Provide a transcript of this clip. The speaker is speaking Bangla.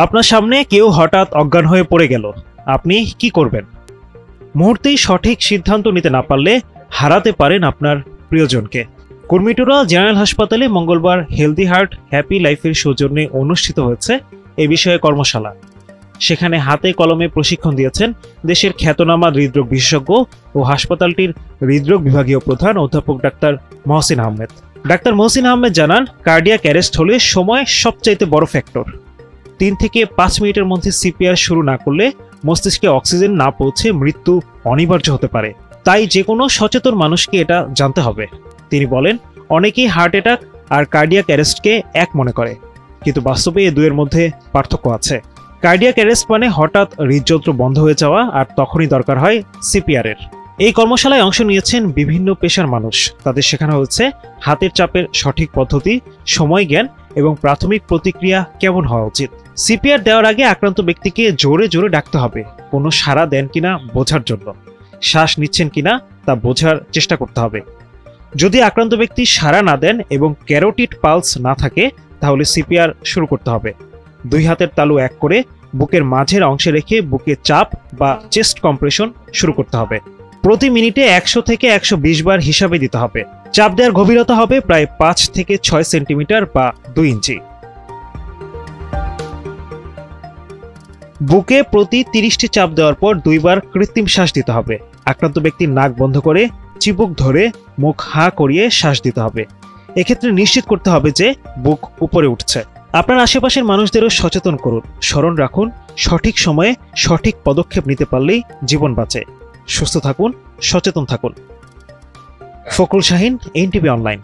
আপনার সামনে কেউ হঠাৎ অজ্ঞান হয়ে পড়ে গেল, আপনি কি করবেন? মুহূর্তেই সঠিক সিদ্ধান্ত নিতে না পারলে হারাতে পারেন আপনার প্রিয়জনকে। কুর্মিটোলা জেনারেল হাসপাতালে মঙ্গলবার হেলদি হার্ট হ্যাপি লাইফের সৌজন্যে অনুষ্ঠিত হয়েছে এ বিষয়ে কর্মশালা। সেখানে হাতে কলমে প্রশিক্ষণ দিয়েছেন দেশের খ্যাতনামা হৃদরোগ বিশেষজ্ঞ ও হাসপাতালটির হৃদরোগ বিভাগীয় প্রধান অধ্যাপক ডাক্তার মহসিন আহমেদ। ডাক্তার মহসিন আহমেদ জানান, কার্ডিয়াক অ্যারেস্ট হলে সময় সবচাইতে বড় ফ্যাক্টর। 3 থেকে 5 মিনিটের মধ্যে সিপিআর শুরু না করলে মস্তিষ্কে অক্সিজেন না পৌঁছে মৃত্যু অনিবার্য হতে পারে। তাই যে কোনো সচেতন মানুষকে এটা জানতে হবে। তিনি বলেন, অনেকেই হার্ট অ্যাটাক আর কার্ডিয়াক অ্যারেস্টকে এক মনে করে, কিন্তু বাস্তবে এ দুয়ের মধ্যে পার্থক্য আছে। কার্ডিয়াক অ্যারেস্ট মানে হঠাৎ হৃদযন্ত্র বন্ধ হয়ে যাওয়া, আর তখনই দরকার হয় সিপিআর এর। এই কর্মশালায় অংশ নিয়েছেন বিভিন্ন পেশার মানুষ। তাদের শেখানো হচ্ছে হাতের চাপের সঠিক পদ্ধতি, সময় জ্ঞান এবং প্রাথমিক প্রতিক্রিয়া কেমন হওয়া উচিত। সিপিআর দেওয়ার আগে আক্রান্ত ব্যক্তিকে জোরে জোরে ডাকতে হবে, কোনো সাড়া দেন কিনা বোঝার জন্য। শ্বাস নিচ্ছেন কিনা তা বোঝার চেষ্টা করতে হবে। যদি আক্রান্ত ব্যক্তি সাড়া না দেন এবং ক্যারোটিড পালস না থাকে, তাহলে সিপিআর শুরু করতে হবে। 2 হাতের তালু এক করে বুকের মাঝের অংশে রেখে বুকে চাপ বা চেস্ট কম্প্রেশন শুরু করতে হবে। প্রতি মিনিটে 100 থেকে 120 বার হিসাবে দিতে হবে। চাপ দেওয়ার গভীরতা হবে প্রায় 5 থেকে 6 সেন্টিমিটার বা 2 ইঞ্চি। বুকে প্রতি 30টি চাপ দেওয়ার পর 2 বার কৃত্রিম শ্বাস দিতে হবে। আক্রান্ত ব্যক্তির নাক বন্ধ করে চিবুক ধরে মুখ হাঁ করিয়ে শ্বাস দিতে হবে। এক্ষেত্রে নিশ্চিত করতে হবে যে বুক উপরে উঠছে। আপনার আশেপাশের মানুষদেরও সচেতন করুন। স্মরণ রাখুন, সঠিক সময়ে সঠিক পদক্ষেপ নিতে পারলেই জীবন বাঁচে। সুস্থ থাকুন, সচেতন থাকুন। Fakhrul Shaheen, NTV online.